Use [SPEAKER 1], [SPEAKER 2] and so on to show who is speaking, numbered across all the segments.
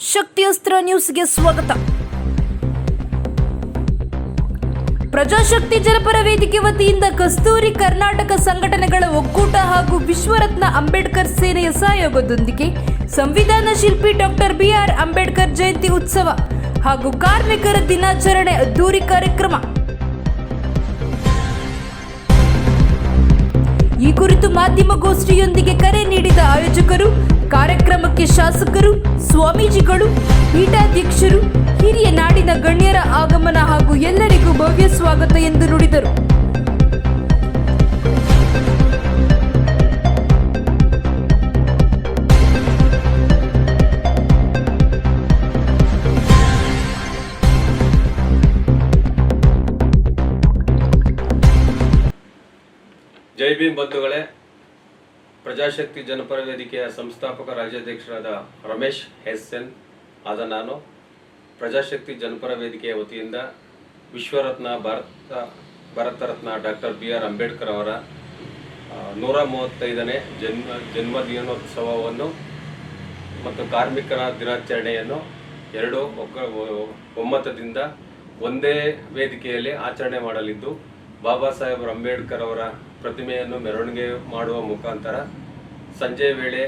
[SPEAKER 1] ಶಕ್ತಿಯಸ್ತ್ರ ನ್ಯೂಸ್ಗೆ ಸ್ವಾಗತ. ಪ್ರಜಾಶಕ್ತಿ ಜನಪರ ವೇದಿಕೆ ವತಿಯಿಂದ ಕಸ್ತೂರಿ ಕರ್ನಾಟಕ ಸಂಘಟನೆಗಳ ಒಕ್ಕೂಟ ಹಾಗೂ ವಿಶ್ವರತ್ನ ಅಂಬೇಡ್ಕರ್ ಸೇನೆಯ ಸಹಯೋಗದೊಂದಿಗೆ ಸಂವಿಧಾನ ಶಿಲ್ಪಿ ಡಾಕ್ಟರ್ ಬಿಆರ್ ಅಂಬೇಡ್ಕರ್ ಜಯಂತಿ ಉತ್ಸವ ಹಾಗೂ ಕಾರ್ಮಿಕರ ದಿನಾಚರಣೆ ಅದ್ದೂರಿ ಕಾರ್ಯಕ್ರಮ. ಈ ಕುರಿತು ಮಾಧ್ಯಮಗೋಷ್ಠಿಯೊಂದಿಗೆ ಕರೆ ನೀಡಿದ ಆಯೋಜಕರು, ಕಾರ್ಯಕ್ರಮಕ್ಕೆ ಶಾಸಕರು, ಸ್ವಾಮೀಜಿಗಳು, ಪೀಠಾಧ್ಯಕ್ಷರು, ಹಿರಿಯ ನಾಡಿನ ಗಣ್ಯರ ಆಗಮನ ಹಾಗೂ ಎಲ್ಲರಿಗೂ ಭವ್ಯ ಸ್ವಾಗತ ಎಂದು ನುಡಿದರು.
[SPEAKER 2] ಜೈ ಭೀಮ್ ಬಂಧುಗಳೇ, ಪ್ರಜಾಶಕ್ತಿ ಜನಪರ ವೇದಿಕೆಯ ಸಂಸ್ಥಾಪಕ ರಾಜ್ಯಾಧ್ಯಕ್ಷರಾದ ರಮೇಶ್ ಎಸ್.ಎನ್. ಆದ ನಾನು ಪ್ರಜಾಶಕ್ತಿ ಜನಪರ ವೇದಿಕೆಯ ವತಿಯಿಂದ ವಿಶ್ವರತ್ನ ಭಾರತ ರತ್ನ ಡಾಕ್ಟರ್ ಬಿಆರ್ ಅಂಬೇಡ್ಕರ್ ಅವರ 135ನೇ ಜನ್ಮದಿನೋತ್ಸವವನ್ನು ಮತ್ತು ಕಾರ್ಮಿಕರ ದಿನಾಚರಣೆಯನ್ನು ಎರಡು ಒಮ್ಮತದಿಂದ ಒಂದೇ ವೇದಿಕೆಯಲ್ಲಿ ಆಚರಣೆ ಮಾಡಲಿದ್ದು, ಬಾಬಾ ಸಾಹೇಬ್ ಅಂಬೇಡ್ಕರ್ ಅವರ ಪ್ರತಿಮೆಯನ್ನು ಮೆರವಣಿಗೆ ಮಾಡುವ ಮುಖಾಂತರ, ಸಂಜೆ ವೇಳೆ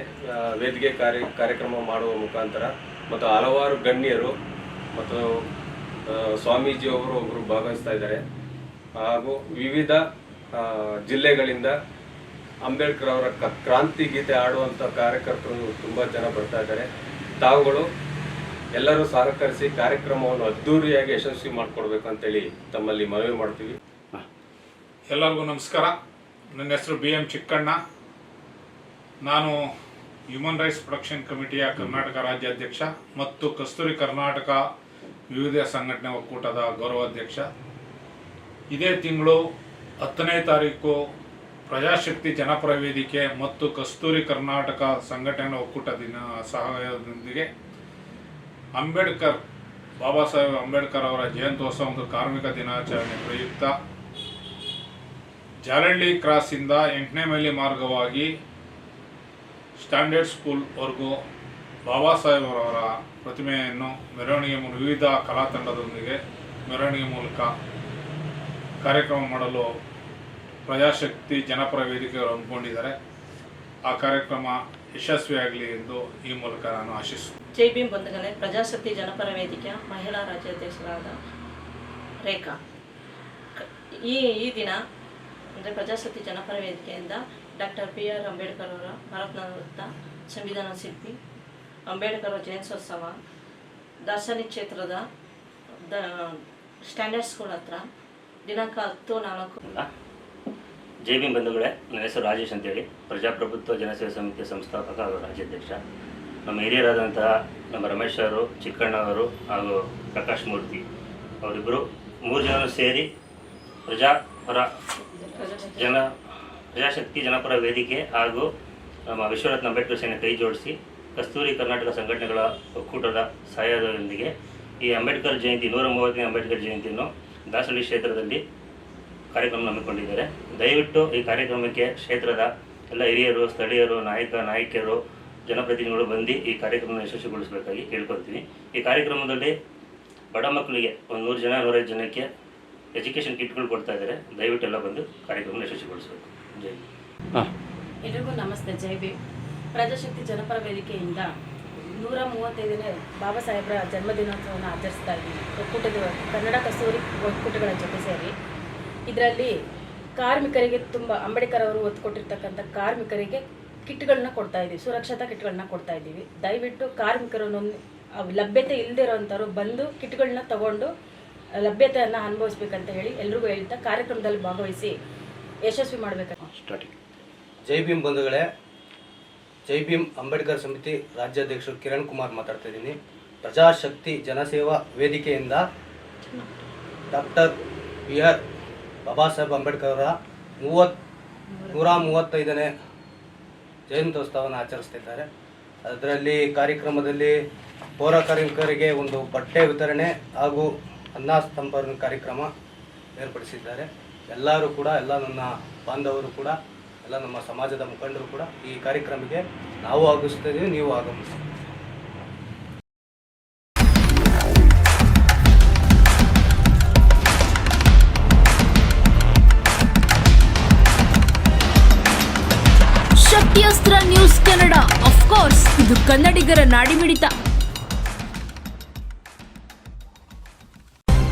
[SPEAKER 2] ವೇದಿಕೆ ಕಾರ್ಯಕ್ರಮ ಮಾಡುವ ಮುಖಾಂತರ ಮತ್ತು ಹಲವಾರು ಗಣ್ಯರು ಮತ್ತು ಸ್ವಾಮೀಜಿಯವರು ಒಬ್ಬರು ಭಾಗವಹಿಸ್ತಾ ಇದ್ದಾರೆ. ಹಾಗೂ ವಿವಿಧ ಜಿಲ್ಲೆಗಳಿಂದ ಅಂಬೇಡ್ಕರ್ ಅವರ ಕ್ರಾಂತಿ ಗೀತೆ ಆಡುವಂಥ ಕಾರ್ಯಕರ್ತರು ತುಂಬ ಜನ ಬರ್ತಾ ಇದ್ದಾರೆ. ತಾವುಗಳು ಎಲ್ಲರೂ ಸಹಕರಿಸಿ ಕಾರ್ಯಕ್ರಮವನ್ನು ಅದ್ದೂರಿಯಾಗಿ ಯಶಸ್ವಿ ಮಾಡಿಕೊಡ್ಬೇಕಂತೇಳಿ ತಮ್ಮಲ್ಲಿ ಮನವಿ ಮಾಡ್ತೀವಿ.
[SPEAKER 3] ಎಲ್ಲರಿಗೂ ನಮಸ್ಕಾರ. ನನ್ನ ಹೆಸರು BM ಚಿಕ್ಕಣ್ಣ. ನಾನು ಹ್ಯೂಮನ್ ರೈಟ್ಸ್ ಪ್ರೊಟೆಕ್ಷನ್ ಕಮಿಟಿಯ ಕರ್ನಾಟಕ ರಾಜ್ಯಾಧ್ಯಕ್ಷ ಮತ್ತು ಕಸ್ತೂರಿ ಕರ್ನಾಟಕ ವಿವಿಧ ಸಂಘಟನೆ ಒಕ್ಕೂಟದ ಗೌರವಾಧ್ಯಕ್ಷ. ಇದೇ ತಿಂಗಳು 10ನೇ ತಾರೀಕು ಪ್ರಜಾಶಕ್ತಿ ಜನಪರ ವೇದಿಕೆ ಮತ್ತು ಕಸ್ತೂರಿ ಕರ್ನಾಟಕ ಸಂಘಟನೆ ಒಕ್ಕೂಟ ಸಹಯೋಗದೊಂದಿಗೆ ಬಾಬಾ ಸಾಹೇಬ್ ಅಂಬೇಡ್ಕರ್ ಅವರ ಜಯಂತ್ಯೋತ್ಸವ ಮತ್ತು ಕಾರ್ಮಿಕ ದಿನಾಚರಣೆ ಪ್ರಯುಕ್ತ ಜಾಲಹಳ್ಳಿ ಕ್ರಾಸಿಂದ 8ನೇ ಮೈಲಿ ಮಾರ್ಗವಾಗಿ ಸ್ಟ್ಯಾಂಡರ್ಡ್ ಸ್ಕೂಲ್ವರೆಗೂ ಬಾಬಾ ಸಾಹೇಬ್ ಅವರ ಪ್ರತಿಮೆಯನ್ನು ಮೆರವಣಿಗೆ ವಿವಿಧ ಕಲಾ ತಂಡದೊಂದಿಗೆ ಮೆರವಣಿಗೆ ಮೂಲಕ ಕಾರ್ಯಕ್ರಮ ಮಾಡಲು ಪ್ರಜಾಶಕ್ತಿ ಜನಪರ ವೇದಿಕೆಯವರು ಅಂದ್ಕೊಂಡಿದ್ದಾರೆ. ಆ ಕಾರ್ಯಕ್ರಮ ಯಶಸ್ವಿಯಾಗಲಿ ಎಂದು ಈ ಮೂಲಕ ನಾನು ಆಶಿಸುತ್ತೇನೆ.
[SPEAKER 4] ಜೈ ಭೀಮ್ ಬಂಧುಗಳೇ, ಪ್ರಜಾಶಕ್ತಿ ಜನಪರ ವೇದಿಕೆಯ ಮಹಿಳಾ ರಾಜ್ಯಾಧ್ಯಕ್ಷರಾದ ರೇಖಾ. ಈ ದಿನ ಅಂದರೆ ಪ್ರಜಾಶಕ್ತಿ ಜನಪರ ವೇದಿಕೆಯಿಂದ ಡಾಕ್ಟರ್ ಬಿಆರ್ ಅಂಬೇಡ್ಕರ್ ಅವರ ಭಾರತ ಸಂವಿಧಾನ ಶಿಲ್ಪಿ ಅಂಬೇಡ್ಕರ್ ಜಯಂತ್ಯೋತ್ಸವ ದಾರ್ಶನಿಕ ಕ್ಷೇತ್ರದ ಸ್ಟ್ಯಾಂಡರ್ಡ್ ಸ್ಕೂಲ್ ಹತ್ರ ದಿನಾಂಕ 10/4.
[SPEAKER 5] ಜೈ ಭೀಮ್ ಬಂಧುಗಳೇ, ನನ್ನ ಹೆಸರು ರಾಜೇಶ್ ಅಂತೇಳಿ, ಪ್ರಜಾಪ್ರಭುತ್ವ ಜನಸೇವಾ ಸಮಿತಿಯ ಸಂಸ್ಥಾಪಕ ಹಾಗೂ ರಾಜ್ಯಾಧ್ಯಕ್ಷ. ನಮ್ಮ ಹಿರಿಯರಾದಂತಹ ನಮ್ಮ ರಮೇಶ್ ಅವರು, ಚಿಕ್ಕಣ್ಣ ಅವರು ಹಾಗೂ ಪ್ರಕಾಶ್ ಮೂರ್ತಿ ಅವರಿಬ್ಬರು 3 ಜನರು ಸೇರಿ ಪ್ರಜಾಶಕ್ತಿ ಜನಪರ ವೇದಿಕೆ ಹಾಗೂ ನಮ್ಮ ವಿಶ್ವರತ್ನ ಅಂಬೇಡ್ಕರ್ ಸೇನೆ ಕೈ ಜೋಡಿಸಿ ಕಸ್ತೂರಿ ಕರ್ನಾಟಕ ಸಂಘಟನೆಗಳ ಒಕ್ಕೂಟದ ಸಹಯೋಗದೊಂದಿಗೆ ಈ ಅಂಬೇಡ್ಕರ್ ಜಯಂತಿ 130ನೇ ಅಂಬೇಡ್ಕರ್ ಜಯಂತಿಯನ್ನು ದಾಸಹಳ್ಳಿ ಕ್ಷೇತ್ರದಲ್ಲಿ ಕಾರ್ಯಕ್ರಮ ಹಮ್ಮಿಕೊಂಡಿದ್ದಾರೆ. ದಯವಿಟ್ಟು ಈ ಕಾರ್ಯಕ್ರಮಕ್ಕೆ ಕ್ಷೇತ್ರದ ಎಲ್ಲ ಹಿರಿಯರು, ಸ್ಥಳೀಯರು, ನಾಯಕಿಯರು, ಜನಪ್ರತಿನಿಧಿಗಳು ಬಂದು ಈ ಕಾರ್ಯಕ್ರಮವನ್ನು ಯಶಸ್ವಿಗೊಳಿಸಬೇಕಾಗಿ ಕೇಳ್ಕೊಳ್ತೀವಿ. ಈ ಕಾರ್ಯಕ್ರಮದಲ್ಲಿ ಬಡ ಮಕ್ಕಳಿಗೆ ಒಂದು 100 ಜನಕ್ಕೆ ಎಜುಕೇಷನ್ ಕಿಟ್ಗಳು ಕೊಡ್ತಾ ಇದ್ದಾರೆ. ದಯವಿಟ್ಟು ಎಲ್ಲ ಬಂದು ಕಾರ್ಯಕ್ರಮ ಯಶಸ್ವಿಗೊಳಿಸಬೇಕು. ಜೈ
[SPEAKER 6] ಎಲ್ರಿಗೂ ನಮಸ್ತೆ. ಜೈ ಭೀಮ್. ಪ್ರಜಾಶಕ್ತಿ ಜನಪರ ವೇದಿಕೆಯಿಂದ 135ನೇ ಬಾಬಾ ಸಾಹೇಬರ ಜನ್ಮದಿನೋತ್ಸವವನ್ನು ಆಚರಿಸ್ತಾ ಇದ್ದೀವಿ. ಒಕ್ಕೂಟದ ಕನ್ನಡ ಕಸ್ತೂರಿ ಒಕ್ಕೂಟಗಳ ಜೊತೆ ಸೇರಿ ಇದರಲ್ಲಿ ಕಾರ್ಮಿಕರಿಗೆ ತುಂಬ ಅಂಬೇಡ್ಕರ್ ಅವರು ಒತ್ತು ಕೊಟ್ಟಿರ್ತಕ್ಕಂಥ ಕಾರ್ಮಿಕರಿಗೆ ಕಿಟ್ಗಳನ್ನ ಕೊಡ್ತಾ ಇದ್ದೀವಿ, ಸುರಕ್ಷತಾ ಕಿಟ್ಗಳನ್ನ ಕೊಡ್ತಾ ಇದ್ದೀವಿ. ದಯವಿಟ್ಟು ಕಾರ್ಮಿಕರನ್ನು ಲಭ್ಯತೆ ಇಲ್ಲದೆ ಇರೋವಂಥವ್ರು ಬಂದು ಕಿಟ್ಗಳನ್ನ ತಗೊಂಡು ಲಭ್ಯತೆಯನ್ನು ಅನುಭವಿಸ್ಬೇಕಂತ ಹೇಳಿ ಎಲ್ರಿಗೂ ಹೇಳ್ತಾ ಕಾರ್ಯಕ್ರಮದಲ್ಲಿ ಭಾಗವಹಿಸಿ ಯಶಸ್ವಿ ಮಾಡಬೇಕು.
[SPEAKER 7] ಜೈ ಭೀಮ್ ಬಂಧುಗಳೇ, ಜೈ ಭೀಮ್ ಅಂಬೇಡ್ಕರ್ ಸಮಿತಿ ರಾಜ್ಯಾಧ್ಯಕ್ಷರು ಕಿರಣ್ ಕುಮಾರ್ ಮಾತಾಡ್ತಾ ಇದ್ದೀನಿ. ಪ್ರಜಾಶಕ್ತಿ ಜನಸೇವಾ ವೇದಿಕೆಯಿಂದ ಡಾಕ್ಟರ್ ಬಿಆರ್ ಬಾಬಾ ಸಾಹೇಬ್ ಅಂಬೇಡ್ಕರ್ ಅವರ 135ನೇ ಜಯಂತ್ಯೋತ್ಸವವನ್ನು ಆಚರಿಸ್ತಿದ್ದಾರೆ. ಅದರಲ್ಲಿ ಕಾರ್ಯಕ್ರಮದಲ್ಲಿ ಪೌರ ಕಾರ್ಮಿಕರಿಗೆ ಒಂದು ಬಟ್ಟೆ ವಿತರಣೆ ಹಾಗೂ ಅನ್ನ ಸ್ತಂಭನ ಕಾರ್ಯಕ್ರಮ ಏರ್ಪಡಿಸಿದ್ದಾರೆ. ಎಲ್ಲರೂ ಕೂಡ, ಎಲ್ಲ ನನ್ನ ಬಾಂಧವರು ಕೂಡ, ಎಲ್ಲ ನಮ್ಮ ಸಮಾಜದ ಮುಖಂಡರು ಕೂಡ ಈ ಕಾರ್ಯಕ್ರಮಕ್ಕೆ ನಾವು ಆಗಮಿಸ್ತಾ ಇದ್ದೀವಿ, ನೀವು ಆಗಮಿಸಿ.
[SPEAKER 1] ಅಟ್ಯಸ್ತ್ರ ನ್ಯೂಸ್ ಕನ್ನಡ, ಆಫ್ಕೋರ್ಸ್ ಇದು ಕನ್ನಡಿಗರ ನಾಡಿಮಿಡಿತ.